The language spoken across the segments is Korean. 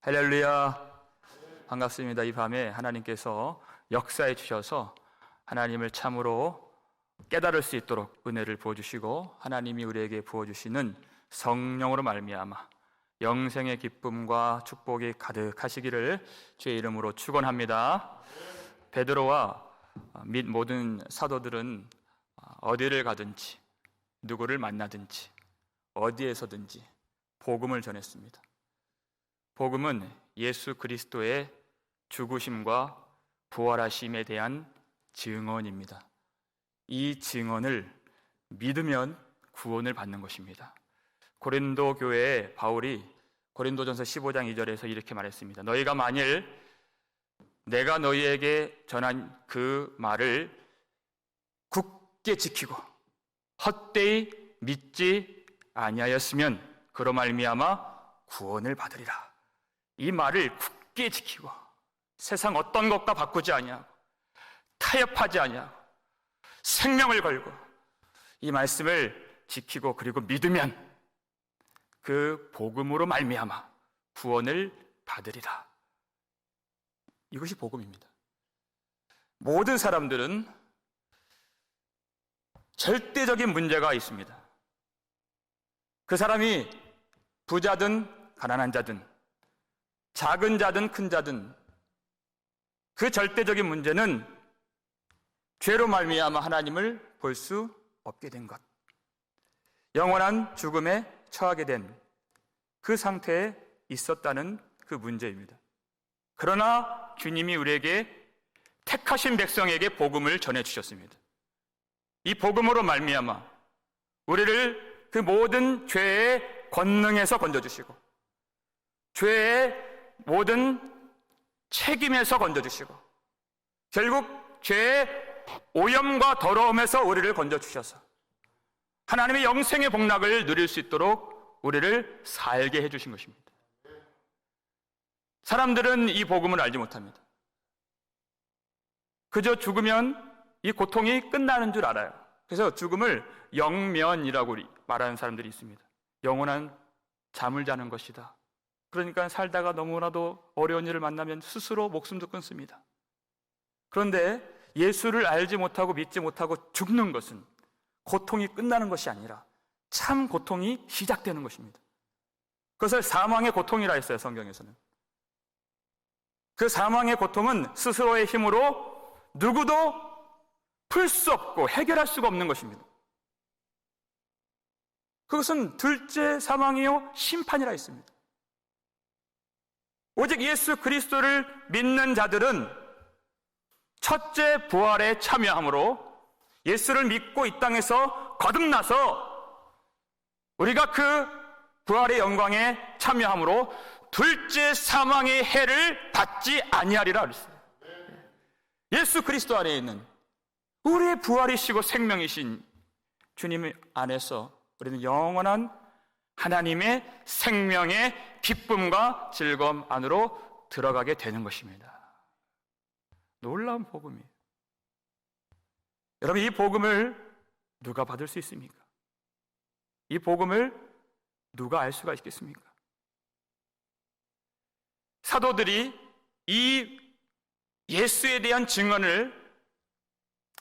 할렐루야, 반갑습니다. 이 밤에 하나님께서 역사해 주셔서 하나님을 참으로 깨달을 수 있도록 은혜를 부어주시고 하나님이 우리에게 부어주시는 성령으로 말미암아 영생의 기쁨과 축복이 가득하시기를 주의 이름으로 축원합니다. 베드로와 및 모든 사도들은 어디를 가든지 누구를 만나든지 어디에서든지 복음을 전했습니다. 복음은 예수 그리스도의 죽으심과 부활하심에 대한 증언입니다. 이 증언을 믿으면 구원을 받는 것입니다. 고린도 교회에 바울이 고린도전서 15장 2절에서 이렇게 말했습니다. 너희가 만일 내가 너희에게 전한 그 말을 굳게 지키고 헛되이 믿지 아니하였으면 그로 말미암아 구원을 받으리라. 이 말을 굳게 지키고 세상 어떤 것과 바꾸지 아니하고 타협하지 아니하고 생명을 걸고 이 말씀을 지키고 그리고 믿으면 그 복음으로 말미암아 구원을 받으리라. 이것이 복음입니다. 모든 사람들은 절대적인 문제가 있습니다. 그 사람이 부자든 가난한 자든 작은 자든 큰 자든 그 절대적인 문제는 죄로 말미암아 하나님을 볼 수 없게 된 것, 영원한 죽음에 처하게 된 그 상태에 있었다는 그 문제입니다. 그러나 주님이 우리에게 택하신 백성에게 복음을 전해주셨습니다. 이 복음으로 말미암아 우리를 그 모든 죄의 권능에서 건져주시고 죄의 모든 책임에서 건져주시고 결국 죄의 오염과 더러움에서 우리를 건져주셔서 하나님의 영생의 복락을 누릴 수 있도록 우리를 살게 해주신 것입니다. 사람들은 이 복음을 알지 못합니다. 그저 죽으면 이 고통이 끝나는 줄 알아요. 그래서 죽음을 영면이라고 말하는 사람들이 있습니다. 영원한 잠을 자는 것이다. 그러니까 살다가 너무나도 어려운 일을 만나면 스스로 목숨도 끊습니다. 그런데 예수를 알지 못하고 믿지 못하고 죽는 것은 고통이 끝나는 것이 아니라 참 고통이 시작되는 것입니다. 그것을 사망의 고통이라 했어요, 성경에서는. 그 사망의 고통은 스스로의 힘으로 누구도 풀 수 없고 해결할 수가 없는 것입니다. 그것은 둘째 사망이요 심판이라 했습니다. 오직 예수 그리스도를 믿는 자들은 첫째 부활에 참여함으로 예수를 믿고 이 땅에서 거듭나서 우리가 그 부활의 영광에 참여함으로 둘째 사망의 해를 받지 아니하리라 그랬어요. 예수 그리스도 안에 있는 우리의 부활이시고 생명이신 주님 안에서 우리는 영원한 하나님의 생명의 기쁨과 즐거움 안으로 들어가게 되는 것입니다. 놀라운 복음이에요. 여러분, 이 복음을 누가 받을 수 있습니까? 이 복음을 누가 알 수가 있겠습니까? 사도들이 이 예수에 대한 증언을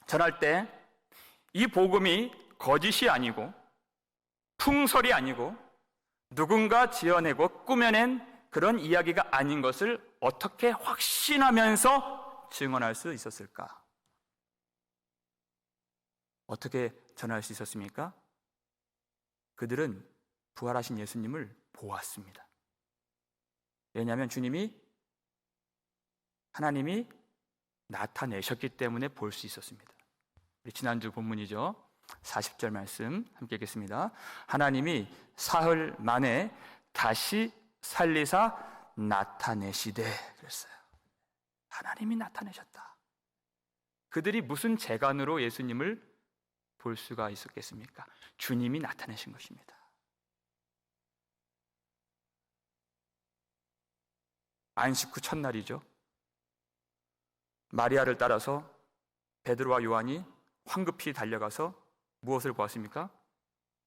전할 때 이 복음이 거짓이 아니고 풍설이 아니고 누군가 지어내고 꾸며낸 그런 이야기가 아닌 것을 어떻게 확신하면서 증언할 수 있었을까? 어떻게 전할 수 있었습니까? 그들은 부활하신 예수님을 보았습니다. 왜냐하면 하나님이 나타내셨기 때문에 볼 수 있었습니다. 우리 지난주 본문이죠. 40절 말씀 함께 읽겠습니다. 하나님이 사흘 만에 다시 살리사 나타내시되 그랬어요. 하나님이 나타내셨다. 그들이 무슨 재간으로 예수님을 볼 수가 있었겠습니까? 주님이 나타내신 것입니다. 안식 후 첫날이죠. 마리아를 따라서 베드로와 요한이 황급히 달려가서 무엇을 보았습니까?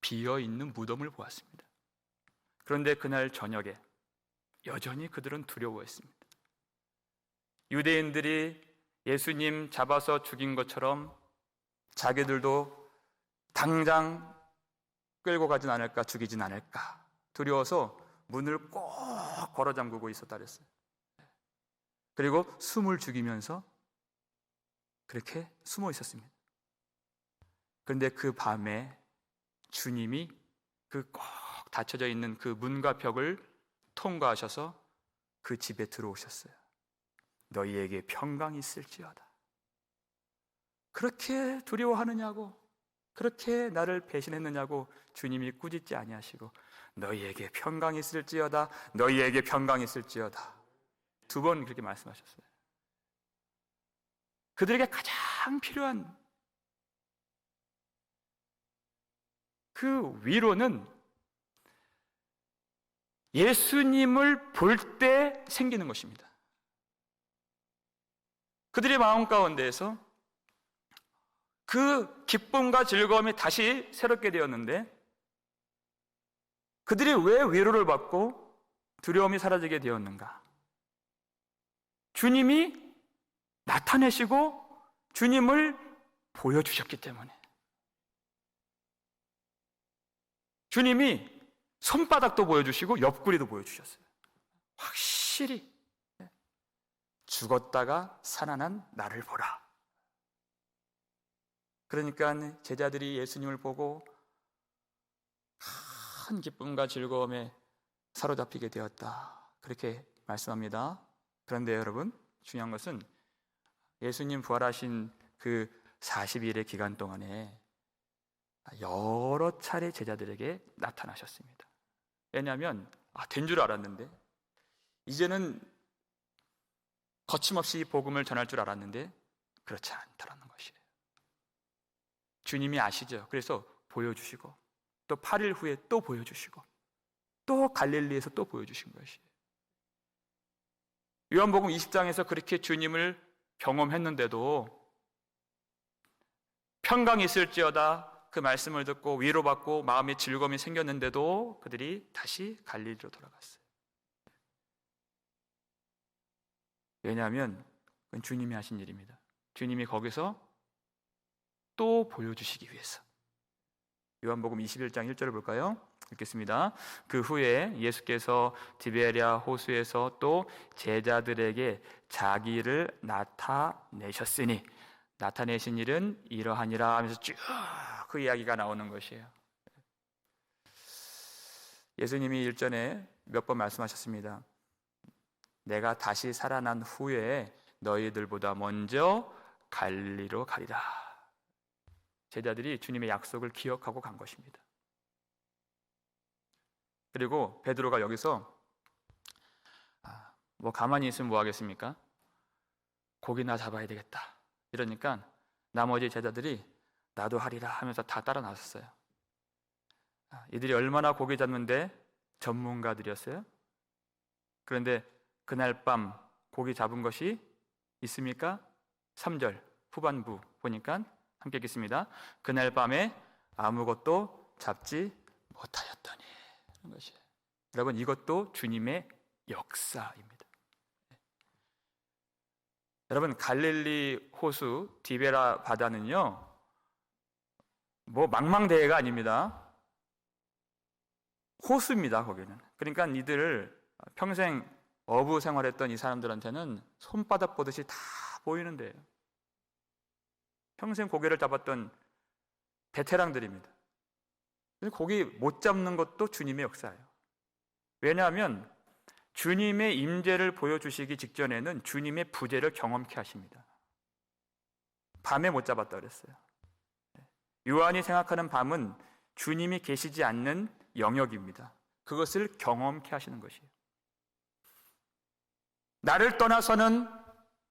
비어있는 무덤을 보았습니다. 그런데 그날 저녁에 여전히 그들은 두려워했습니다. 유대인들이 예수님 잡아서 죽인 것처럼 자기들도 당장 끌고 가진 않을까, 죽이진 않을까 두려워서 문을 꼭 걸어 잠그고 있었다 그랬어요. 그리고 숨을 죽이면서 그렇게 숨어 있었습니다. 그런데 그 밤에 주님이 그 꼭 닫혀져 있는 그 문과 벽을 통과하셔서 그 집에 들어오셨어요. 너희에게 평강이 있을지어다. 그렇게 두려워하느냐고, 그렇게 나를 배신했느냐고 주님이 꾸짖지 아니하시고 너희에게 평강이 있을지어다, 너희에게 평강이 있을지어다. 2번 그렇게 말씀하셨어요. 그들에게 가장 필요한 그 위로는 예수님을 볼 때 생기는 것입니다. 그들의 마음 가운데에서 그 기쁨과 즐거움이 다시 새롭게 되었는데 그들이 왜 위로를 받고 두려움이 사라지게 되었는가? 주님이 나타내시고 주님을 보여주셨기 때문에. 주님이 손바닥도 보여주시고 옆구리도 보여주셨어요. 확실히 죽었다가 살아난 나를 보라. 그러니까 제자들이 예수님을 보고 큰 기쁨과 즐거움에 사로잡히게 되었다. 그렇게 말씀합니다. 그런데 여러분, 중요한 것은 예수님 부활하신 그 40일의 기간 동안에 여러 차례 제자들에게 나타나셨습니다. 왜냐하면 된 줄 알았는데, 이제는 거침없이 복음을 전할 줄 알았는데 그렇지 않다라는 것이에요. 주님이 아시죠. 그래서 보여주시고 또 8일 후에 또 보여주시고 또 갈릴리에서 또 보여주신 것이에요. 요한복음 20장에서 그렇게 주님을 경험했는데도 평강이 있을지어다 그 말씀을 듣고 위로받고 마음에 즐거움이 생겼는데도 그들이 다시 갈릴리로 돌아갔어요. 왜냐하면 그건 주님이 하신 일입니다. 주님이 거기서 또 보여주시기 위해서. 요한복음 21장 1절을 볼까요? 읽겠습니다. 그 후에 예수께서 디베랴 호수에서 또 제자들에게 자기를 나타내셨으니, 나타내신 일은 이러하니라 하면서 쭉 그 이야기가 나오는 것이에요. 예수님이 일전에 몇 번 말씀하셨습니다. 내가 다시 살아난 후에 너희들보다 먼저 갈릴리로 가리라. 제자들이 주님의 약속을 기억하고 간 것입니다. 그리고 베드로가 여기서 가만히 있으면 뭐 하겠습니까? 고기나 잡아야 되겠다. 이러니까 나머지 제자들이 나도 하리라 하면서 다 따라 나섰어요. 이들이 얼마나 고기 잡는데 전문가들이었어요? 그런데 그날 밤 고기 잡은 것이 있습니까? 3절 후반부 보니까 함께 읽겠습니다. 그날 밤에 아무것도 잡지 못하였더니 하는 것이에요. 여러분, 이것도 주님의 역사입니다. 여러분, 갈릴리 호수 디베라 바다는요, 망망대해가 아닙니다. 호수입니다. 거기는. 그러니까 이들 평생 어부 생활했던 이 사람들한테는 손바닥 보듯이 다 보이는 데예요. 평생 고기를 잡았던 베테랑들입니다. 고기 못 잡는 것도 주님의 역사예요. 왜냐하면 주님의 임재를 보여주시기 직전에는 주님의 부재를 경험케 하십니다. 밤에 못 잡았다 그랬어요. 요한이 생각하는 밤은 주님이 계시지 않는 영역입니다. 그것을 경험케 하시는 것이에요. 나를 떠나서는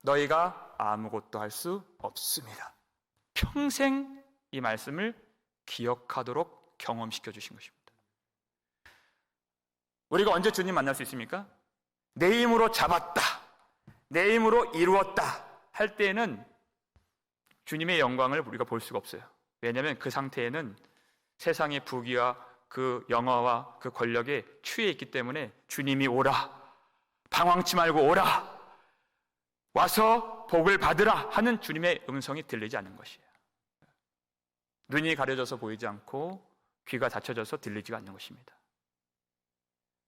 너희가 아무것도 할 수 없습니다. 평생 이 말씀을 기억하도록 경험시켜 주신 것입니다. 우리가 언제 주님 만날 수 있습니까? 내 힘으로 잡았다, 내 힘으로 이루었다 할 때에는 주님의 영광을 우리가 볼 수가 없어요. 왜냐하면 그 상태에는 세상의 부귀와 그 영화와 그 권력에 취해 있기 때문에 주님이 오라, 방황치 말고 오라, 와서 복을 받으라 하는 주님의 음성이 들리지 않는 것이에요. 눈이 가려져서 보이지 않고 귀가 닫혀져서 들리지가 않는 것입니다.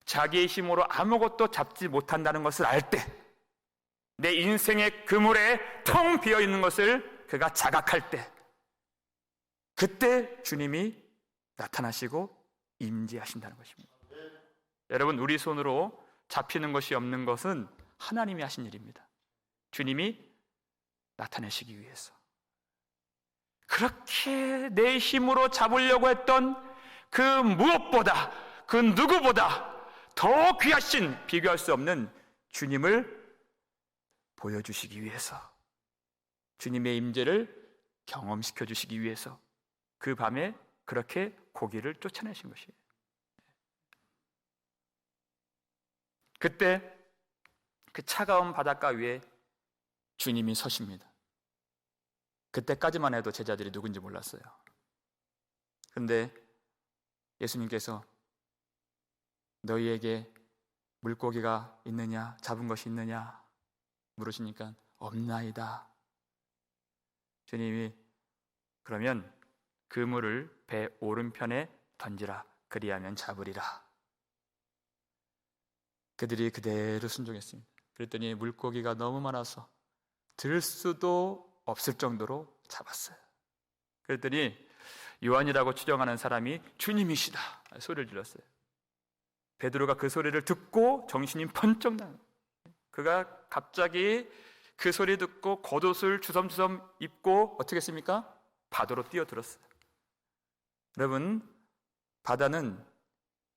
자기의 힘으로 아무것도 잡지 못한다는 것을 알 때, 내 인생의 그물에 텅 비어있는 것을 그가 자각할 때, 그때 주님이 나타나시고 임재하신다는 것입니다. 여러분, 우리 손으로 잡히는 것이 없는 것은 하나님이 하신 일입니다. 주님이 나타내시기 위해서. 그렇게 내 힘으로 잡으려고 했던 그 무엇보다, 그 누구보다 더 귀하신, 비교할 수 없는 주님을 보여주시기 위해서, 주님의 임재를 경험시켜 주시기 위해서 그 밤에 그렇게 고기를 쫓아내신 것이에요. 그때 그 차가운 바닷가 위에 주님이 서십니다. 그때까지만 해도 제자들이 누군지 몰랐어요. 그런데 예수님께서 너희에게 물고기가 있느냐, 잡은 것이 있느냐 물으시니까 없나이다. 주님이 그러면 그물을 배 오른편에 던지라, 그리하면 잡으리라. 그들이 그대로 순종했습니다. 그랬더니 물고기가 너무 많아서 들 수도 없을 정도로 잡았어요. 그랬더니 요한이라고 추정하는 사람이 주님이시다 소리를 질렀어요. 베드로가 그 소리를 듣고 정신이 번쩍 나요. 그가 갑자기 그 소리 듣고 겉옷을 주섬주섬 입고 어떻게 했습니까? 바다로 뛰어들었어요. 여러분, 바다는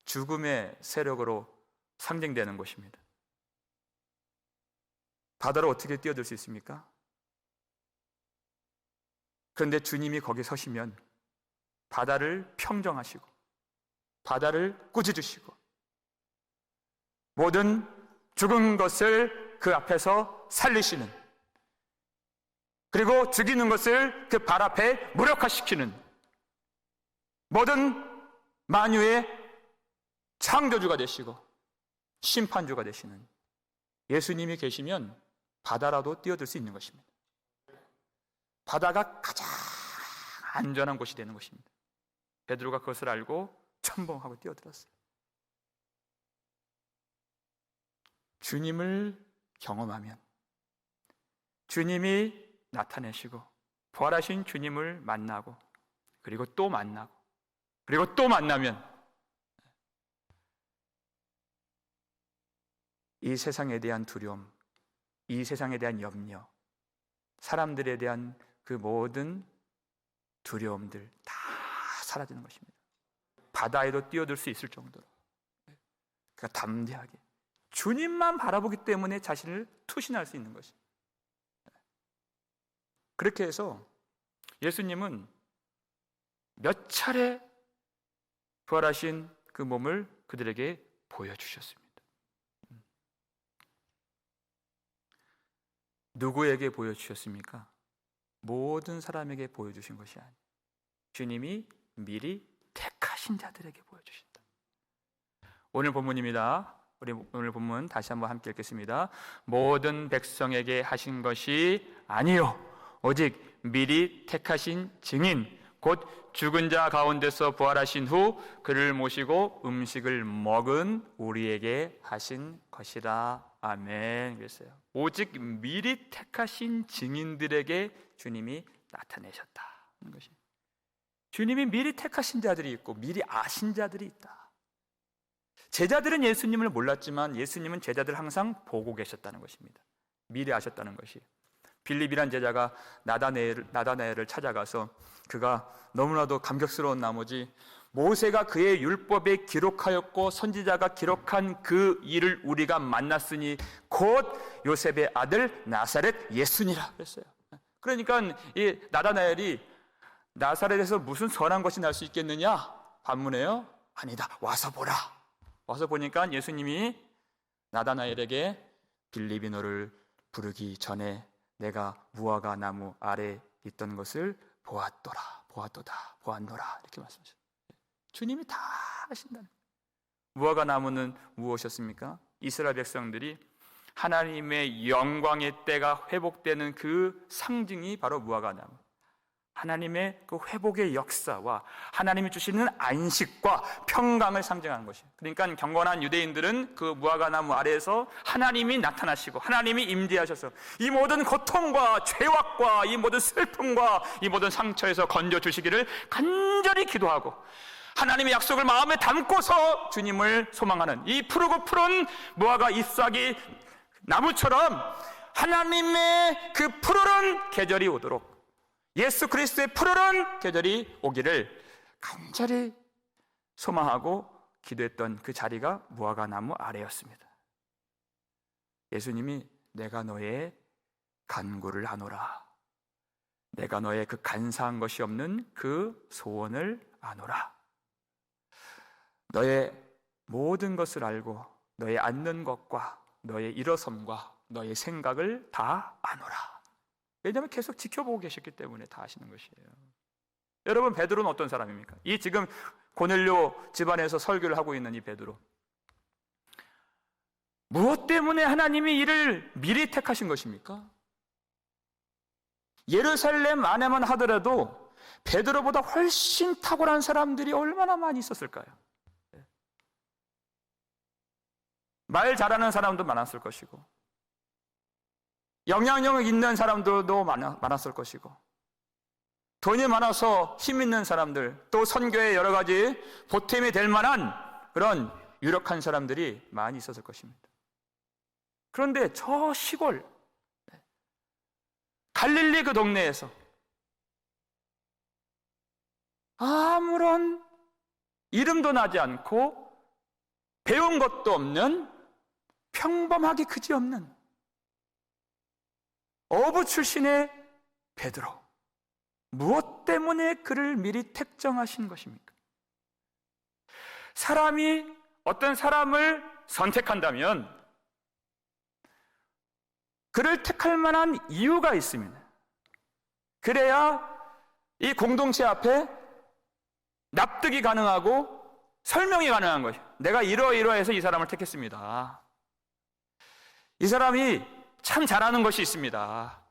죽음의 세력으로 상징되는 곳입니다. 바다로 어떻게 뛰어들 수 있습니까? 그런데 주님이 거기 서시면 바다를 평정하시고 바다를 꾸짖으시고 모든 죽은 것을 그 앞에서 살리시는, 그리고 죽이는 것을 그 발 앞에 무력화시키는 모든 만유의 창조주가 되시고 심판주가 되시는 예수님이 계시면 바다라도 뛰어들 수 있는 것입니다. 바다가 가장 안전한 곳이 되는 것입니다. 베드로가 그것을 알고 첨벙하고 뛰어들었어요. 주님을 경험하면, 주님이 나타내시고 부활하신 주님을 만나고, 그리고 또 만나고, 그리고 또 만나면 이 세상에 대한 두려움, 이 세상에 대한 염려, 사람들에 대한 그 모든 두려움들 다 사라지는 것입니다. 바다에도 뛰어들 수 있을 정도로 그러니까 담대하게 주님만 바라보기 때문에 자신을 투신할 수 있는 것입니다. 그렇게 해서 예수님은 몇 차례 부활하신 그 몸을 그들에게 보여주셨습니다. 누구에게 보여주셨습니까? 모든 사람에게 보여주신 것이 아니에요. 주님이 미리 택하신 자들에게 보여주신다. 오늘 본문입니다. 우리 오늘 본문 다시 한번 함께 읽겠습니다. 모든 백성에게 하신 것이 아니요 오직 미리 택하신 증인 곧 죽은 자 가운데서 부활하신 후 그를 모시고 음식을 먹은 우리에게 하신 것이라. 아멘. 그랬어요. 오직 미리 택하신 증인들에게 주님이 나타내셨다는 것입니다. 주님이 미리 택하신 자들이 있고 미리 아신 자들이 있다. 제자들은 예수님을 몰랐지만 예수님은 제자들을 항상 보고 계셨다는 것입니다. 미리 아셨다는 것이. 빌립이란 제자가 나다나엘을 찾아가서 그가 너무나도 감격스러운 나머지 모세가 그의 율법에 기록하였고 선지자가 기록한 그 일을 우리가 만났으니 곧 요셉의 아들 나사렛 예수니라 그랬어요. 그러니까 이 나다나엘이 나사렛에서 무슨 선한 것이 날 수 있겠느냐 반문해요. 아니다, 와서 보라. 와서 보니까 예수님이 나다나엘에게 빌립이 너를 부르기 전에 내가 무화과 나무 아래 있던 것을 보았도다, 보았노라 이렇게 말씀하셨어요. 주님이 다 하신다는 거예요. 무화과 나무는 무엇이었습니까? 이스라엘 백성들이 하나님의 영광의 때가 회복되는 그 상징이 바로 무화과나무. 하나님의 그 회복의 역사와 하나님이 주시는 안식과 평강을 상징하는 것이에요. 그러니까 경건한 유대인들은 그 무화과나무 아래에서 하나님이 나타나시고 하나님이 임재하셔서 이 모든 고통과 죄악과 이 모든 슬픔과 이 모든 상처에서 건져주시기를 간절히 기도하고 하나님의 약속을 마음에 담고서 주님을 소망하는 이 푸르고 푸른 무화과 잎사귀 나무처럼 하나님의 그 푸르른 계절이 오도록, 예수 그리스도의 푸르른 계절이 오기를 간절히 소망하고 기도했던 그 자리가 무화과 나무 아래였습니다. 예수님이 내가 너의 간구를 아노라, 내가 너의 그 간사한 것이 없는 그 소원을 아노라, 너의 모든 것을 알고 너의 앉는 것과 너의 일어섬과 너의 생각을 다 아노라. 왜냐하면 계속 지켜보고 계셨기 때문에 다 아시는 것이에요. 여러분, 베드로는 어떤 사람입니까? 이 지금 고넬료 집안에서 설교를 하고 있는 이 베드로, 무엇 때문에 하나님이 이를 미리 택하신 것입니까? 예루살렘 안에만 하더라도 베드로보다 훨씬 탁월한 사람들이 얼마나 많이 있었을까요? 말 잘하는 사람도 많았을 것이고, 영향력 있는 사람들도 많았을 것이고, 돈이 많아서 힘 있는 사람들, 또 선교에 여러 가지 보탬이 될 만한 그런 유력한 사람들이 많이 있었을 것입니다. 그런데 저 시골 갈릴리 그 동네에서 아무런 이름도 나지 않고 배운 것도 없는 평범하기 그지없는 어부 출신의 베드로, 무엇 때문에 그를 미리 택정하신 것입니까? 사람이 어떤 사람을 선택한다면 그를 택할 만한 이유가 있습니다. 그래야 이 공동체 앞에 납득이 가능하고 설명이 가능한 것이에요. 내가 이러이러해서 이 사람을 택했습니다. 이 사람이 참 잘하는 것이 있습니다.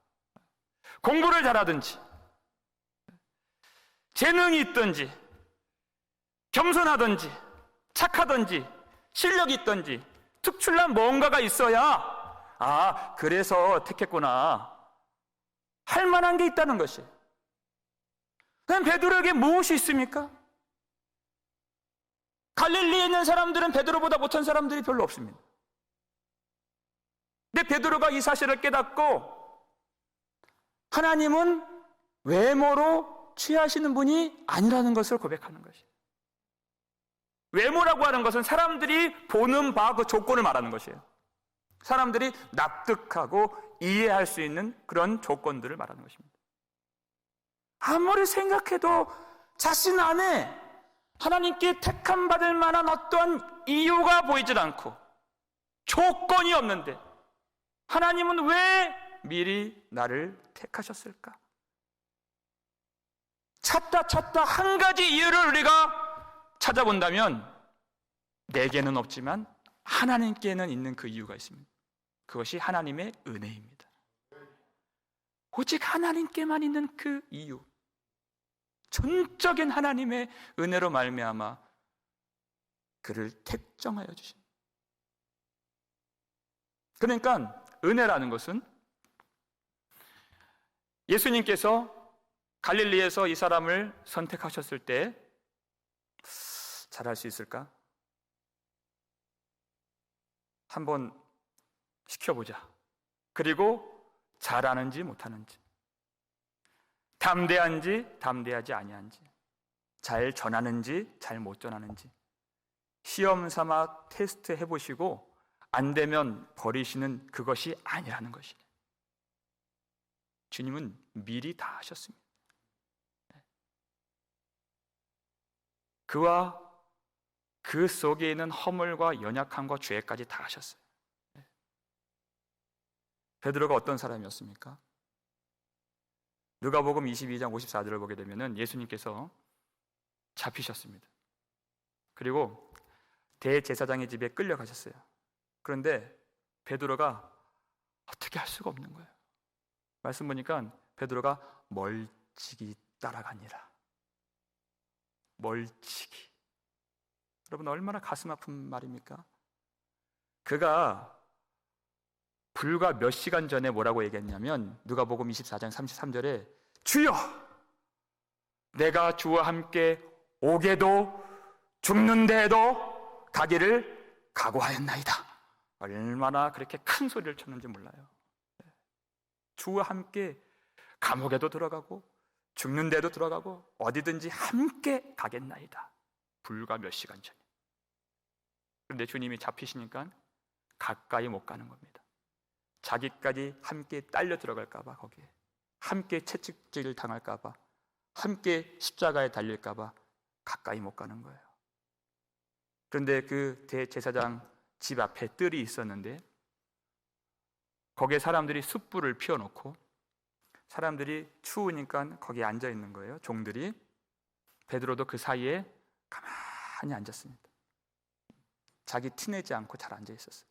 공부를 잘하든지, 재능이 있든지, 겸손하든지, 착하든지, 실력이 있든지, 특출난 뭔가가 있어야 그래서 택했구나 할 만한 게 있다는 것이에요. 그럼 베드로에게 무엇이 있습니까? 갈릴리에 있는 사람들은 베드로보다 못한 사람들이 별로 없습니다. 근데 베드로가 이 사실을 깨닫고 하나님은 외모로 취하시는 분이 아니라는 것을 고백하는 것이에요. 외모라고 하는 것은 사람들이 보는 바 그 조건을 말하는 것이에요. 사람들이 납득하고 이해할 수 있는 그런 조건들을 말하는 것입니다. 아무리 생각해도 자신 안에 하나님께 택함 받을 만한 어떠한 이유가 보이질 않고 조건이 없는데 하나님은 왜 미리 나를 택하셨을까? 찾다 한 가지 이유를 우리가 찾아본다면 내게는 없지만 하나님께는 있는 그 이유가 있습니다. 그것이 하나님의 은혜입니다. 오직 하나님께만 있는 그 이유, 전적인 하나님의 은혜로 말미암아 그를 택정하여 주십니다. 그러니까 은혜라는 것은 예수님께서 갈릴리에서 이 사람을 선택하셨을 때 잘할 수 있을까? 한번 시켜보자. 그리고 잘하는지 못하는지, 담대한지 담대하지 아니한지, 잘 전하는지 잘 못 전하는지 시험 삼아 테스트 해보시고 안 되면 버리시는 그것이 아니라는 것이에요. 주님은 미리 다 하셨습니다. 그와 그 속에 있는 허물과 연약함과 죄까지 다 하셨어요. 베드로가 어떤 사람이었습니까? 누가복음 22장 54절을 보게 되면 예수님께서 잡히셨습니다. 그리고 대제사장의 집에 끌려가셨어요. 그런데 베드로가 어떻게 할 수가 없는 거예요. 말씀 보니까 베드로가 멀찍이 따라가니라. 멀찍이. 여러분, 얼마나 가슴 아픈 말입니까? 그가 불과 몇 시간 전에 뭐라고 얘기했냐면, 누가복음 24장 33절에 주여, 내가 주와 함께 오게도 죽는데도 가기를 각오하였나이다. 얼마나 그렇게 큰 소리를 쳤는지 몰라요. 주와 함께 감옥에도 들어가고 죽는데도 들어가고 어디든지 함께 가겠나이다. 불과 몇 시간 전에. 그런데 주님이 잡히시니까 가까이 못 가는 겁니다. 자기까지 함께 딸려 들어갈까 봐, 거기에 함께 채찍질 당할까 봐, 함께 십자가에 달릴까 봐 가까이 못 가는 거예요. 그런데 그 대제사장 집 앞에 뜰이 있었는데 거기에 사람들이 숯불을 피워놓고 사람들이 추우니까 거기에 앉아 있는 거예요. 종들이. 베드로도 그 사이에 가만히 앉았습니다. 자기 티내지 않고 잘 앉아 있었어요.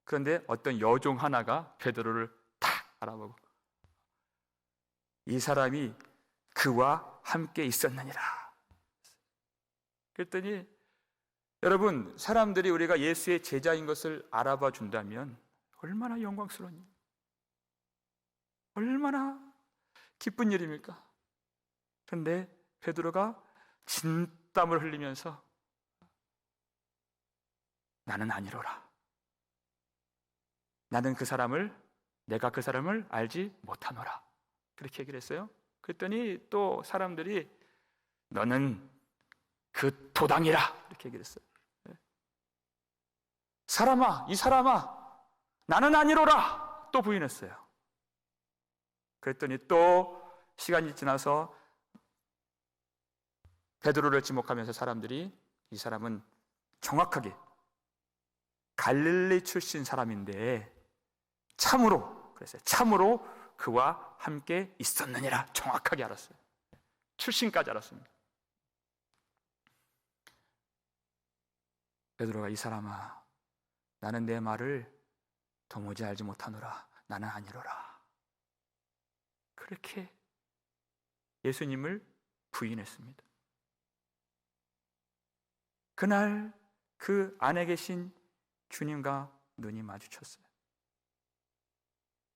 그런데 어떤 여종 하나가 베드로를 탁 알아보고 이 사람이 그와 함께 있었느니라. 그랬더니 여러분, 사람들이 우리가 예수의 제자인 것을 알아봐 준다면 얼마나 영광스러운 일, 얼마나 기쁜 일입니까? 그런데 베드로가 진땀을 흘리면서 나는 아니로라. 나는 내가 그 사람을 알지 못하노라. 그렇게 얘기를 했어요. 그랬더니 또 사람들이 너는 그 도당이라. 이렇게 얘기를 했어요. 이 사람아, 나는 아니로라. 또 부인했어요. 그랬더니 또 시간이 지나서 베드로를 지목하면서 사람들이 이 사람은 정확하게 갈릴리 출신 사람인데 참으로, 그랬어요. 참으로 그와 함께 있었느니라. 정확하게 알았어요. 출신까지 알았습니다. 베드로가 이 사람아, 나는 내 말을 도무지 알지 못하노라. 나는 아니로라. 그렇게 예수님을 부인했습니다. 그날 그 안에 계신 주님과 눈이 마주쳤어요.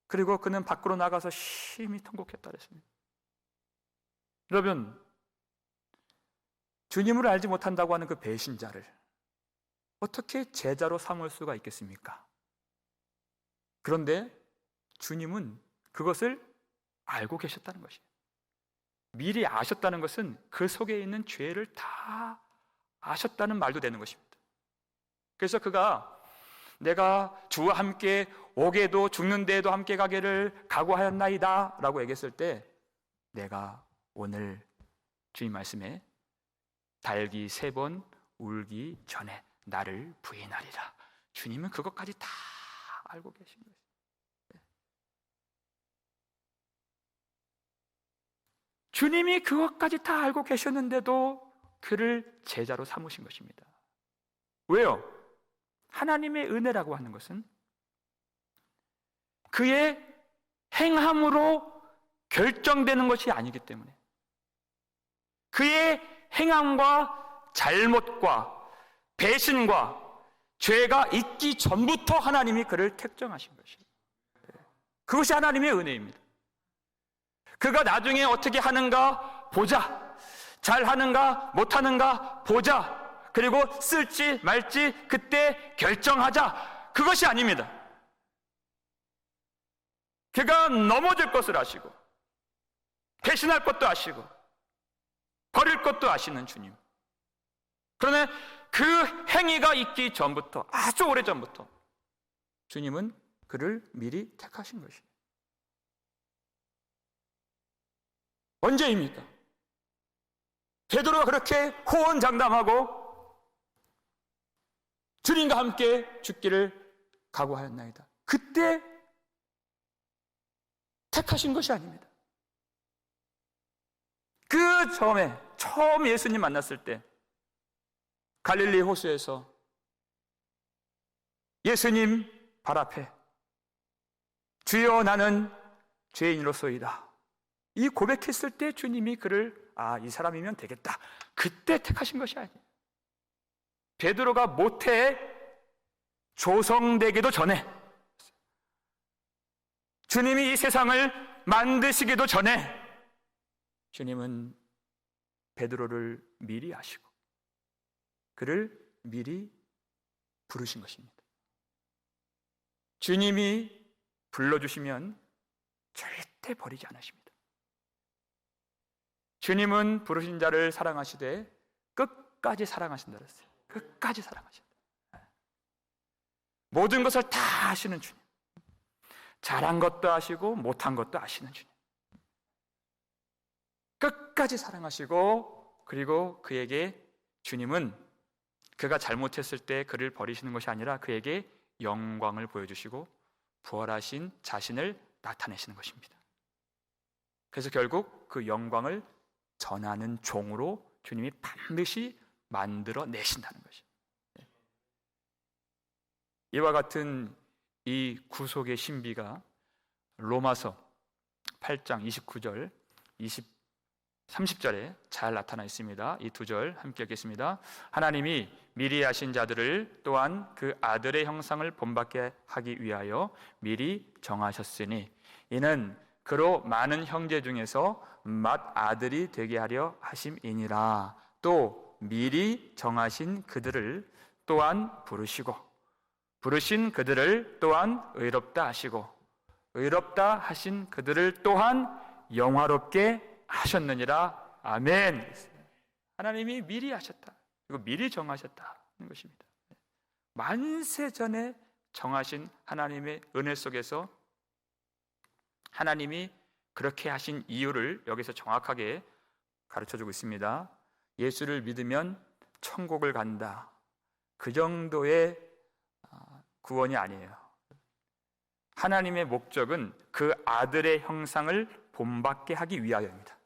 그리고 그는 밖으로 나가서 심히 통곡했다 그랬습니다. 여러분, 주님을 알지 못한다고 하는 그 배신자를 어떻게 제자로 삼을 수가 있겠습니까? 그런데 주님은 그것을 알고 계셨다는 것이에요. 미리 아셨다는 것은 그 속에 있는 죄를 다 아셨다는 말도 되는 것입니다. 그래서 그가 내가 주와 함께 오게도 죽는데도 함께 가기를 각오하였나이다 라고 얘기했을 때 내가 오늘 주님 말씀에 달기 3번 울기 전에 나를 부인하리라. 주님은 그것까지 다 알고 계신 거예요. 주님이 그것까지 다 알고 계셨는데도 그를 제자로 삼으신 것입니다. 왜요? 하나님의 은혜라고 하는 것은 그의 행함으로 결정되는 것이 아니기 때문에 그의 행함과 잘못과 배신과 죄가 있기 전부터 하나님이 그를 택정하신 것이에요. 그것이 하나님의 은혜입니다. 그가 나중에 어떻게 하는가 보자, 잘하는가 못하는가 보자, 그리고 쓸지 말지 그때 결정하자, 그것이 아닙니다. 그가 넘어질 것을 아시고 배신할 것도 아시고 버릴 것도 아시는 주님. 그러나 그 행위가 있기 전부터, 아주 오래전부터 주님은 그를 미리 택하신 것이에요. 언제입니까? 베드로가 그렇게 호언장담하고 주님과 함께 죽기를 각오하였나이다. 그때 택하신 것이 아닙니다. 그 처음 예수님 만났을 때 갈릴리 호수에서 예수님 발 앞에 주여 나는 죄인으로소이다. 이 고백했을 때 주님이 그를 이 사람이면 되겠다, 그때 택하신 것이 아니에요. 베드로가 모태에 조성되기도 전에, 주님이 이 세상을 만드시기도 전에 주님은 베드로를 미리 아시고 그를 미리 부르신 것입니다. 주님이 불러주시면 절대 버리지 않으십니다. 주님은 부르신 자를 사랑하시되 끝까지 사랑하신다 그랬어요. 끝까지 사랑하신다. 모든 것을 다 아시는 주님, 잘한 것도 아시고 못한 것도 아시는 주님, 끝까지 사랑하시고, 그리고 그에게 주님은 그가 잘못했을 때 그를 버리시는 것이 아니라 그에게 영광을 보여주시고 부활하신 자신을 나타내시는 것입니다. 그래서 결국 그 영광을 전하는 종으로 주님이 반드시 만들어 내신다는 것이죠. 이와 같은 이 구속의 신비가 로마서 8장 29절, 30절에 잘 나타나 있습니다. 이 두 절 함께 읽겠습니다. 하나님이 미리 아신 자들을 또한 그 아들의 형상을 본받게 하기 위하여 미리 정하셨으니 이는 그로 많은 형제 중에서 맏아들이 되게 하려 하심이니라. 또 미리 정하신 그들을 또한 부르시고 부르신 그들을 또한 의롭다 하시고 의롭다 하신 그들을 또한 영화롭게 하셨느니라. 아멘. 하나님이 미리 하셨다, 그리고 미리 정하셨다는 것입니다. 만세 전에 정하신 하나님의 은혜 속에서 하나님이 그렇게 하신 이유를 여기서 정확하게 가르쳐주고 있습니다. 예수를 믿으면 천국을 간다, 그 정도의 구원이 아니에요. 하나님의 목적은 그 아들의 형상을 본받게 하기 위하여입니다.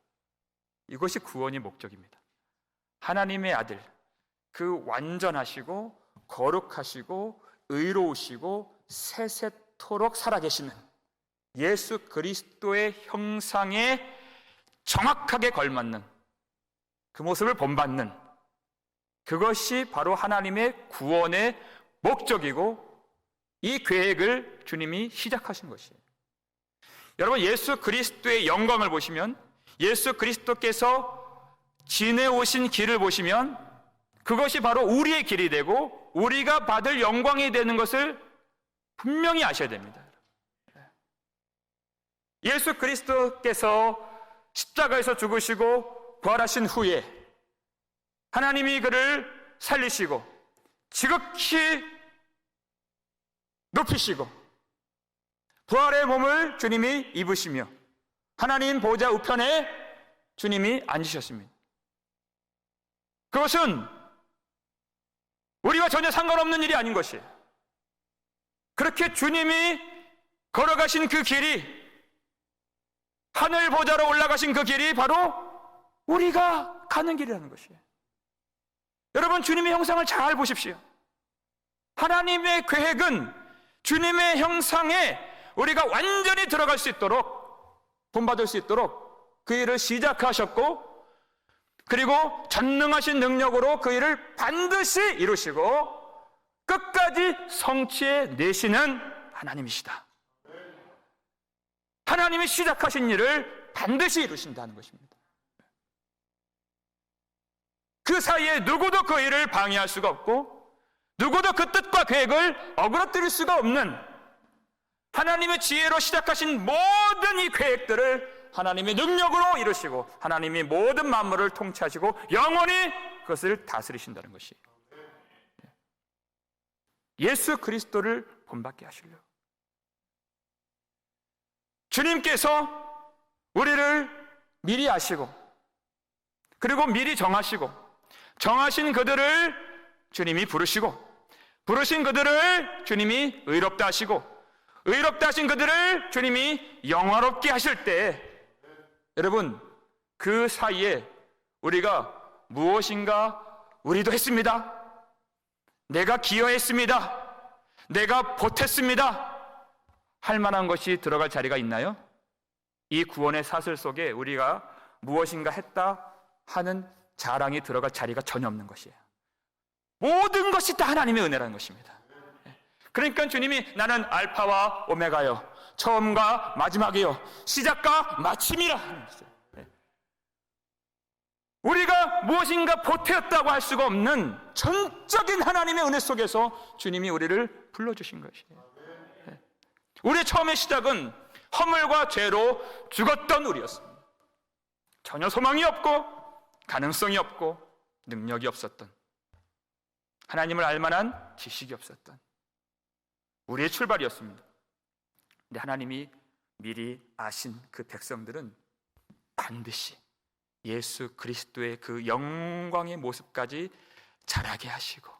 이것이 구원의 목적입니다. 하나님의 아들, 그 완전하시고 거룩하시고 의로우시고 세세토록 살아계시는 예수 그리스도의 형상에 정확하게 걸맞는 그 모습을 본받는, 그것이 바로 하나님의 구원의 목적이고 이 계획을 주님이 시작하신 것이에요. 여러분, 예수 그리스도의 영광을 보시면, 예수 그리스도께서 지내오신 길을 보시면 그것이 바로 우리의 길이 되고 우리가 받을 영광이 되는 것을 분명히 아셔야 됩니다. 예수 그리스도께서 십자가에서 죽으시고 부활하신 후에 하나님이 그를 살리시고 지극히 높이시고 부활의 몸을 주님이 입으시며 하나님 보좌 우편에 주님이 앉으셨습니다. 그것은 우리와 전혀 상관없는 일이 아닌 것이에요. 그렇게 주님이 걸어가신 그 길이, 하늘 보좌로 올라가신 그 길이 바로 우리가 가는 길이라는 것이에요. 여러분, 주님의 형상을 잘 보십시오. 하나님의 계획은 주님의 형상에 우리가 완전히 들어갈 수 있도록, 본받을 수 있도록 그 일을 시작하셨고, 그리고 전능하신 능력으로 그 일을 반드시 이루시고 끝까지 성취해 내시는 하나님이시다. 하나님이 시작하신 일을 반드시 이루신다는 것입니다. 그 사이에 누구도 그 일을 방해할 수가 없고 누구도 그 뜻과 계획을 어그러뜨릴 수가 없는 하나님의 지혜로 시작하신 모든 이 계획들을 하나님의 능력으로 이루시고 하나님이 모든 만물을 통치하시고 영원히 그것을 다스리신다는 것이, 예수 그리스도를 본받게 하시려고 주님께서 우리를 미리 아시고 그리고 미리 정하시고 정하신 그들을 주님이 부르시고 부르신 그들을 주님이 의롭다 하시고 의롭다 하신 그들을 주님이 영화롭게 하실 때, 여러분, 그 사이에 우리가 무엇인가 우리도 했습니다. 내가 기여했습니다. 내가 보탰습니다. 할 만한 것이 들어갈 자리가 있나요? 이 구원의 사슬 속에 우리가 무엇인가 했다 하는 자랑이 들어갈 자리가 전혀 없는 것이에요. 모든 것이 다 하나님의 은혜라는 것입니다. 그러니까 주님이 나는 알파와 오메가요, 처음과 마지막이요, 시작과 마침이라 하는 것이에요. 우리가 무엇인가 보태었다고 할 수가 없는 전적인 하나님의 은혜 속에서 주님이 우리를 불러주신 것이에요. 우리의 처음의 시작은 허물과 죄로 죽었던 우리였습니다. 전혀 소망이 없고 가능성이 없고 능력이 없었던, 하나님을 알만한 지식이 없었던 우리의 출발이었습니다. 근데 하나님이 미리 아신 그 백성들은 반드시 예수 그리스도의 그 영광의 모습까지 자라게 하시고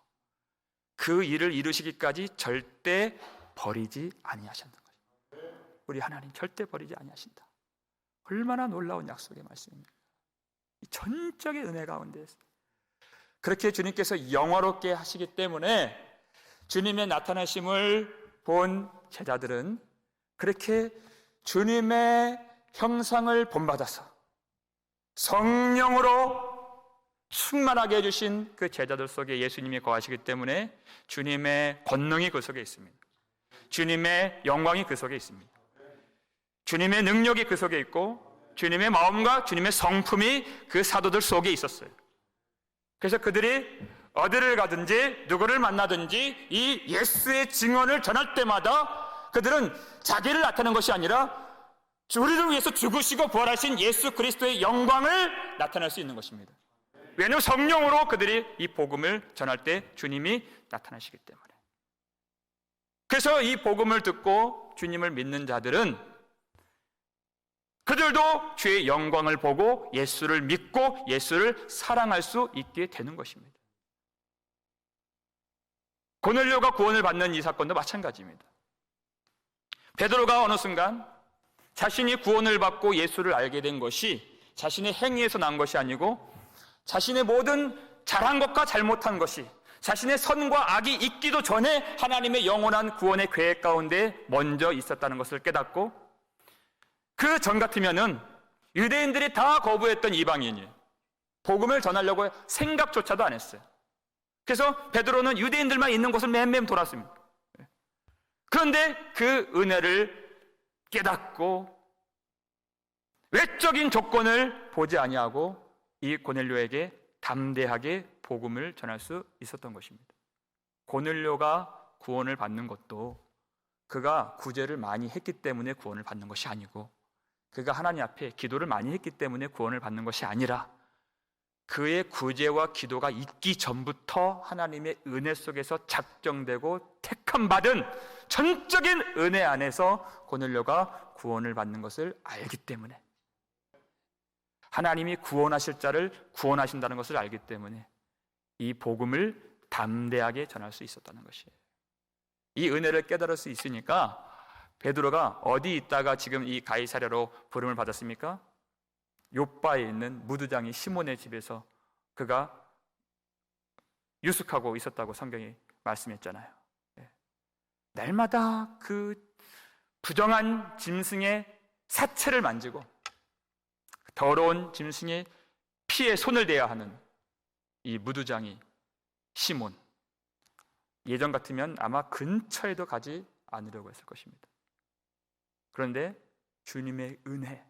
그 일을 이루시기까지 절대 버리지 아니하신다는 거죠. 우리 하나님 절대 버리지 아니하신다. 얼마나 놀라운 약속의 말씀입니까? 이 전적인 은혜 가운데에서 그렇게 주님께서 영화롭게 하시기 때문에 주님의 나타나심을 본 제자들은 그렇게 주님의 형상을 본받아서 성령으로 충만하게 해주신 그 제자들 속에 예수님이 거하시기 때문에 주님의 권능이 그 속에 있습니다. 주님의 영광이 그 속에 있습니다. 주님의 능력이 그 속에 있고 주님의 마음과 주님의 성품이 그 사도들 속에 있었어요. 그래서 그들이 어디를 가든지 누구를 만나든지 이 예수의 증언을 전할 때마다 그들은 자기를 나타내는 것이 아니라 우리를 위해서 죽으시고 부활하신 예수 그리스도의 영광을 나타낼 수 있는 것입니다. 왜냐하면 성령으로 그들이 이 복음을 전할 때 주님이 나타나시기 때문에. 그래서 이 복음을 듣고 주님을 믿는 자들은 그들도 주의 영광을 보고 예수를 믿고 예수를 사랑할 수 있게 되는 것입니다. 고넬료가 구원을 받는 이 사건도 마찬가지입니다. 베드로가 어느 순간 자신이 구원을 받고 예수를 알게 된 것이 자신의 행위에서 난 것이 아니고 자신의 모든 잘한 것과 잘못한 것이 자신의 선과 악이 있기도 전에 하나님의 영원한 구원의 계획 가운데 먼저 있었다는 것을 깨닫고 그 전 같으면은 유대인들이 다 거부했던 이방인이 복음을 전하려고 생각조차도 안 했어요. 그래서 베드로는 유대인들만 있는 곳을 맴맴 돌았습니다. 그런데 그 은혜를 깨닫고 외적인 조건을 보지 아니하고 이 고넬료에게 담대하게 복음을 전할 수 있었던 것입니다. 고넬료가 구원을 받는 것도 그가 구제를 많이 했기 때문에 구원을 받는 것이 아니고 그가 하나님 앞에 기도를 많이 했기 때문에 구원을 받는 것이 아니라 그의 구제와 기도가 있기 전부터 하나님의 은혜 속에서 작정되고 택함 받은 전적인 은혜 안에서 고넬료가 구원을 받는 것을 알기 때문에, 하나님이 구원하실 자를 구원하신다는 것을 알기 때문에 이 복음을 담대하게 전할 수 있었다는 것이에요. 이 은혜를 깨달을 수 있으니까 베드로가 어디 있다가 지금 이 가이사랴로 부름을 받았습니까? 요바에 있는 무두장이 시몬의 집에서 그가 유숙하고 있었다고 성경이 말씀했잖아요. 날마다 그 부정한 짐승의 사체를 만지고 더러운 짐승의 피에 손을 대야 하는 이 무두장이 시몬, 예전 같으면 아마 근처에도 가지 않으려고 했을 것입니다. 그런데 주님의 은혜,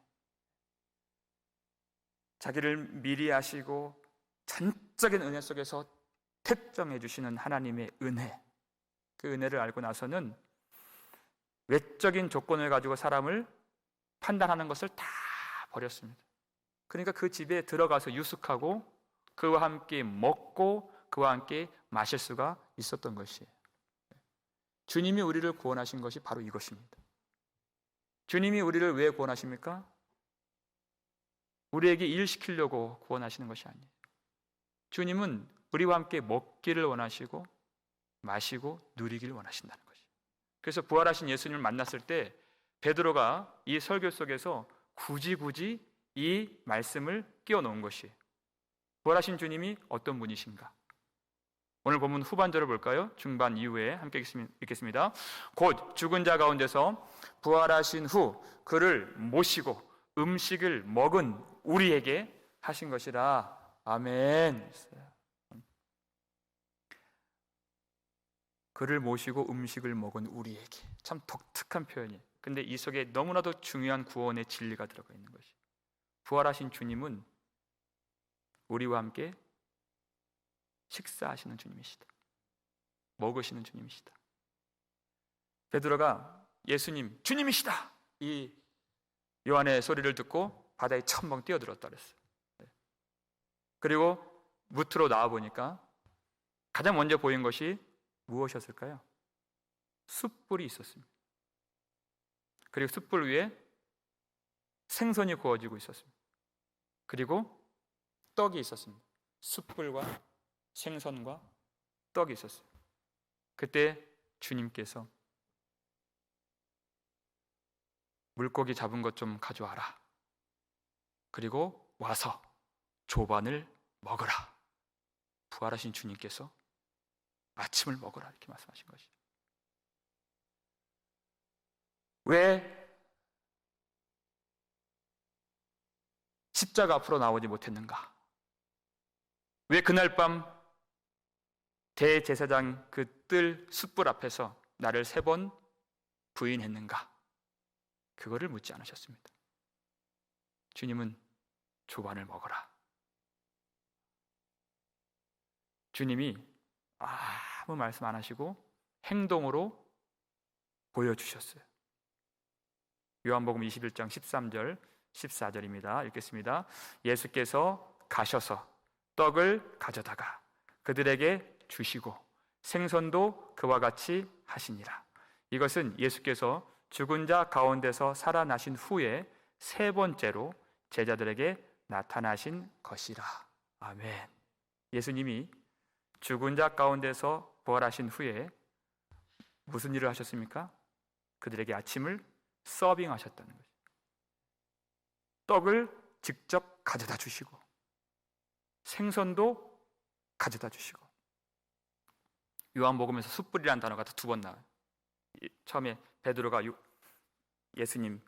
자기를 미리 아시고 전적인 은혜 속에서 특정해 주시는 하나님의 은혜, 그 은혜를 알고 나서는 외적인 조건을 가지고 사람을 판단하는 것을 다 버렸습니다. 그러니까 그 집에 들어가서 유숙하고 그와 함께 먹고 그와 함께 마실 수가 있었던 것이에요. 주님이 우리를 구원하신 것이 바로 이것입니다. 주님이 우리를 왜 구원하십니까? 우리에게 일시키려고 구원하시는 것이 아니에요. 주님은 우리와 함께 먹기를 원하시고 마시고 누리기를 원하신다는 것이에요. 그래서 부활하신 예수님을 만났을 때 베드로가 이 설교 속에서 굳이 이 말씀을 끼워 넣은 것이에요. 부활하신 주님이 어떤 분이신가? 오늘 본문 후반절을 볼까요? 중반 이후에 함께 읽겠습니다. 곧 죽은 자 가운데서 부활하신 후 그를 모시고 음식을 먹은 우리에게 하신 것이라. 아멘. 그를 모시고 음식을 먹은 우리에게. 참 독특한 표현이에요. 근데 이 속에 너무나도 중요한 구원의 진리가 들어가 있는 것이, 부활하신 주님은 우리와 함께 식사하시는 주님이시다. 먹으시는 주님이시다. 베드로가 예수님 주님이시다, 이 요한의 소리를 듣고 바다에 첨벙 뛰어들었다 그랬어요. 그리고 무트로 나와 보니까 가장 먼저 보인 것이 무엇이었을까요? 숯불이 있었습니다. 그리고 숯불 위에 생선이 구워지고 있었습니다. 그리고 떡이 있었습니다. 숯불과 생선과 떡이 있었어요. 그때 주님께서 물고기 잡은 것 좀 가져와라. 그리고 와서 조반을 먹으라. 부활하신 주님께서 아침을 먹으라 이렇게 말씀하신 것이죠. 왜 십자가 앞으로 나오지 못했는가? 왜 그날 밤 대제사장 그 뜰 숯불 앞에서 나를 3번 부인했는가? 그거를 묻지 않으셨습니다. 주님은 조반을 먹어라. 주님이 아무 말씀 안 하시고 행동으로 보여주셨어요. 요한복음 21장 13절 14절입니다. 읽겠습니다. 예수께서 가셔서 떡을 가져다가 그들에게 주시고 생선도 그와 같이 하시니라. 이것은 예수께서 죽은 자 가운데서 살아나신 후에 3번째로 제자들에게 나타나신 것이라. 아멘. 예수님이 죽은 자 가운데서 부활하신 후에 무슨 일을 하셨습니까? 그들에게 아침을 서빙하셨다는 거죠. 떡을 직접 가져다 주시고 생선도 가져다 주시고. 요한복음에서 숯불이라는 단어가 2번 나와요. 처음에 베드로가 예수님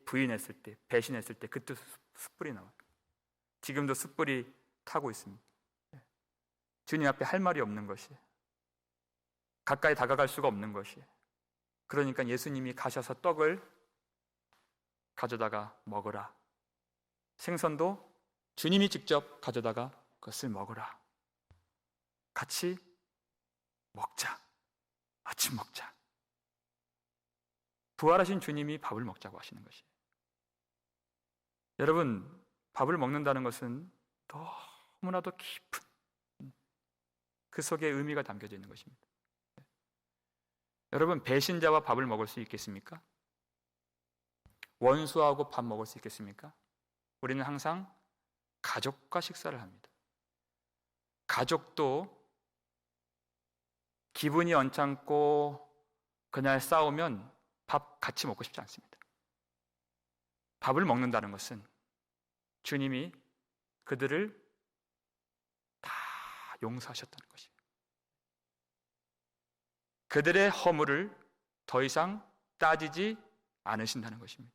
부인했을 때, 배신했을 때 그때 숯불이 나와요. 지금도 숯불이 타고 있습니다. 주님 앞에 할 말이 없는 것이, 가까이 다가갈 수가 없는 것이. 그러니까 예수님이 가셔서 떡을 가져다가 먹으라. 생선도 주님이 직접 가져다가 그것을 먹으라. 같이 먹자. 아침 먹자. 부활하신 주님이 밥을 먹자고 하시는 것이에요. 여러분, 밥을 먹는다는 것은 너무나도 깊은 그 속에 의미가 담겨져 있는 것입니다. 여러분, 배신자와 밥을 먹을 수 있겠습니까? 원수하고 밥 먹을 수 있겠습니까? 우리는 항상 가족과 식사를 합니다. 가족도 기분이 언짢고 그날 싸우면 밥 같이 먹고 싶지 않습니다. 밥을 먹는다는 것은 주님이 그들을 다 용서하셨다는 것이에요. 그들의 허물을 더 이상 따지지 않으신다는 것입니다.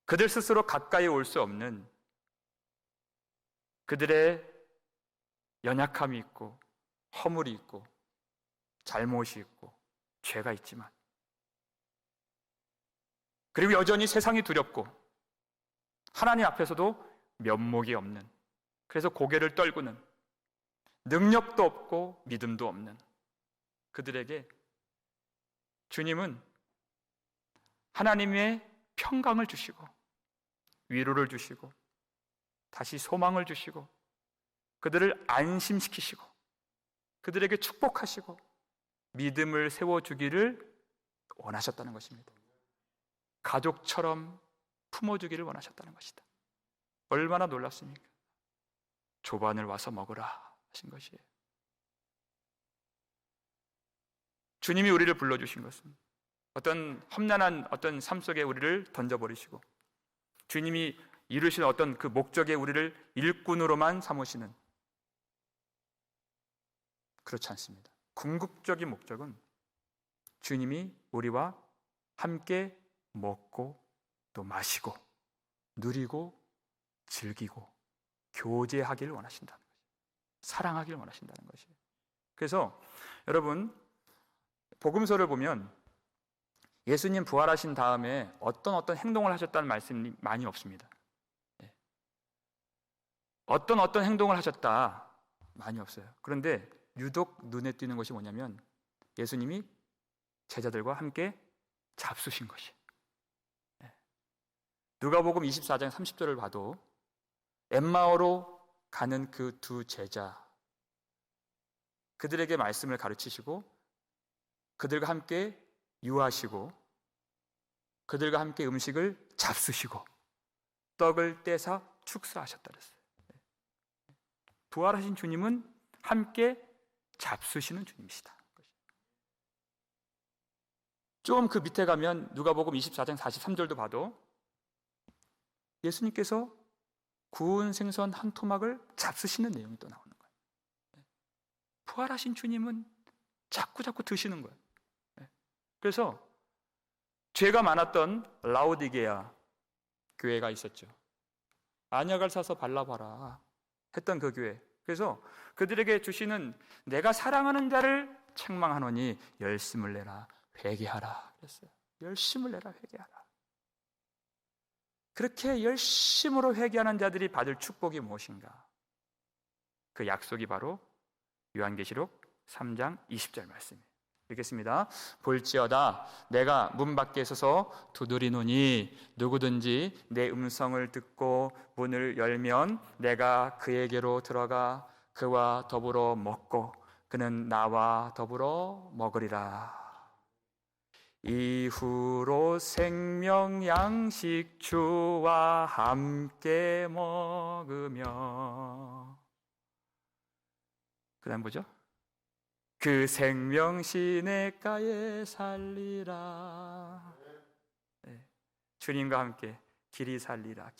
그들 스스로 가까이 올 수 없는 그들의 연약함이 있고 허물이 있고 잘못이 있고 죄가 있지만, 그리고 여전히 세상이 두렵고 하나님 앞에서도 면목이 없는, 그래서 고개를 떨구는, 능력도 없고 믿음도 없는 그들에게 주님은 하나님의 평강을 주시고 위로를 주시고 다시 소망을 주시고 그들을 안심시키시고 그들에게 축복하시고 믿음을 세워주기를 원하셨다는 것입니다. 가족처럼 품어주기를 원하셨다는 것이다. 얼마나 놀랍습니까? 조반을 와서 먹으라 하신 것이에요. 주님이 우리를 불러주신 것은 어떤 험난한 어떤 삶 속에 우리를 던져버리시고 주님이 이루신 어떤 그 목적에 우리를 일꾼으로만 삼으시는, 그렇지 않습니다. 궁극적인 목적은 주님이 우리와 함께 먹고 또 마시고 누리고 즐기고 교제하기를 원하신다는 것이에요. 사랑하기를 원하신다는 것이에요. 그래서 여러분, 복음서를 보면 예수님 부활하신 다음에 어떤 행동을 하셨다는 말씀이 많이 없습니다. 어떤 행동을 하셨다 많이 없어요. 그런데 유독 눈에 띄는 것이 뭐냐면 예수님이 제자들과 함께 잡수신 것이. 누가복음 24장 30절을 봐도 엠마오로 가는 그 두 제자, 그들에게 말씀을 가르치시고 그들과 함께 유하시고 그들과 함께 음식을 잡수시고 떡을 떼사 축사하셨다 그랬어요. 부활하신 주님은 함께 잡수시는 주님이시다. 좀 그 밑에 가면 누가복음 24장 43절도 봐도 예수님께서 구운 생선 한 토막을 잡수시는 내용이 또 나오는 거예요. 부활하신 주님은 자꾸 드시는 거예요. 그래서 죄가 많았던 라오디게아 교회가 있었죠. 안약을 사서 발라봐라 했던 그 교회. 그래서 그들에게 주시는 내가 사랑하는 자를 책망하노니 열심을 내라 회개하라 그랬어요. 열심을 내라 회개하라. 그렇게 열심으로 회개하는 자들이 받을 축복이 무엇인가? 그 약속이 바로 요한계시록 3장 20절 말씀이에요. 읽겠습니다. 볼지어다 내가 문 밖에 서서 두드리노니 누구든지 내 음성을 듣고 문을 열면 내가 그에게로 들어가 그와 더불어 먹고 그는 나와 더불어 먹으리라. 이후로 생명 양식 주와 함께 먹으며 그 다음 뭐죠? 그 생명 시냇가에 살리라. 네. 주님과 함께 길이 살리라.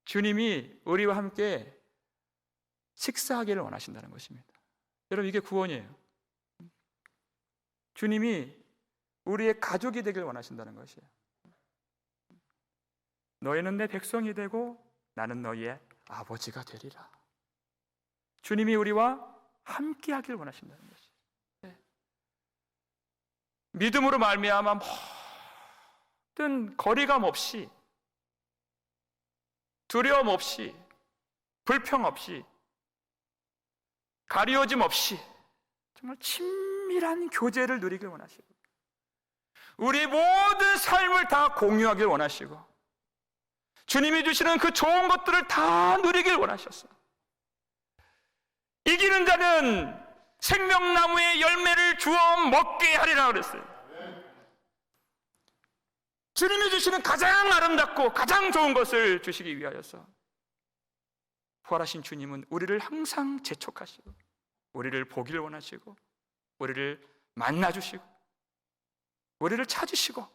주님이 우리와 함께 식사하기를 원하신다는 것입니다. 여러분, 이게 구원이에요. 주님이 우리의 가족이 되길 원하신다는 것이에요. 너희는 내 백성이 되고 나는 너희의 아버지가 되리라. 주님이 우리와 함께 하길 원하신다는 것이에요. 네. 믿음으로 말미암아 모든 거리감 없이 두려움 없이 불평 없이 가리워짐 없이 정말 친밀한 교제를 누리길 원하시고 우리 모든 삶을 다 공유하길 원하시고 주님이 주시는 그 좋은 것들을 다 누리길 원하셨어요. 이기는 자는 생명나무의 열매를 주어 먹게 하리라 그랬어요. 주님이 주시는 가장 아름답고 가장 좋은 것을 주시기 위하여서 부활하신 주님은 우리를 항상 재촉하시고 우리를 보기를 원하시고 우리를 만나주시고 우리를 찾으시고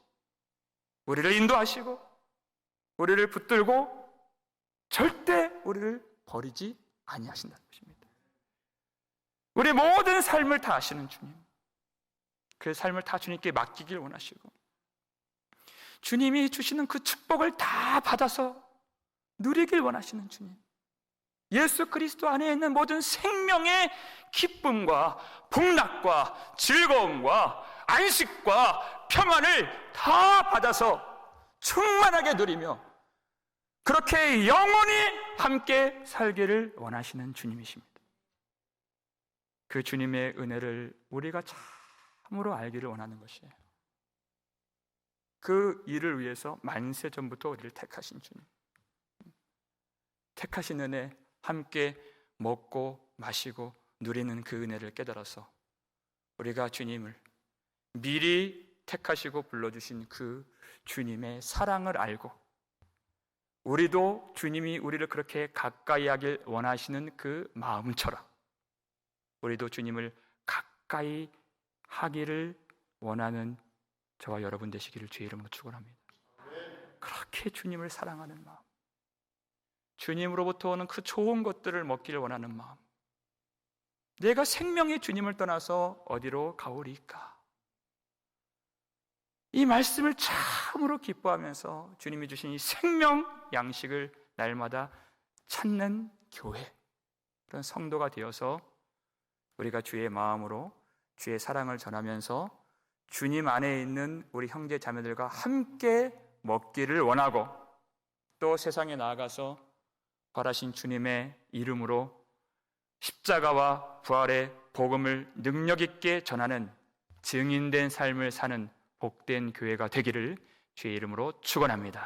우리를 인도하시고 우리를 붙들고 절대 우리를 버리지 아니하신다는 것입니다. 우리 모든 삶을 다 아시는 주님, 그 삶을 다 주님께 맡기길 원하시고 주님이 주시는 그 축복을 다 받아서 누리길 원하시는 주님, 예수 그리스도 안에 있는 모든 생명의 기쁨과 복락과 즐거움과 안식과 평안을 다 받아서 충만하게 누리며 그렇게 영원히 함께 살기를 원하시는 주님이십니다. 그 주님의 은혜를 우리가 참으로 알기를 원하는 것이에요. 그 일을 위해서 만세 전부터 우리를 택하신 주님, 택하신 은혜, 함께 먹고 마시고 누리는 그 은혜를 깨달아서 우리가 주님을 미리 택하시고 불러주신 그 주님의 사랑을 알고 우리도 주님이 우리를 그렇게 가까이 하길 원하시는 그 마음처럼 우리도 주님을 가까이 하기를 원하는 저와 여러분 되시기를 주의 이름으로 축원합니다. 그렇게 주님을 사랑하는 마음, 주님으로부터 오는 그 좋은 것들을 먹기를 원하는 마음. 내가 생명의 주님을 떠나서 어디로 가오리까? 이 말씀을 참으로 기뻐하면서 주님이 주신 이 생명 양식을 날마다 찾는 교회, 그런 성도가 되어서 우리가 주의 마음으로 주의 사랑을 전하면서 주님 안에 있는 우리 형제 자매들과 함께 먹기를 원하고, 또 세상에 나아가서 부활하신 주님의 이름으로 십자가와 부활의 복음을 능력 있게 전하는 증인된 삶을 사는 복된 교회가 되기를 주의 이름으로 축원합니다.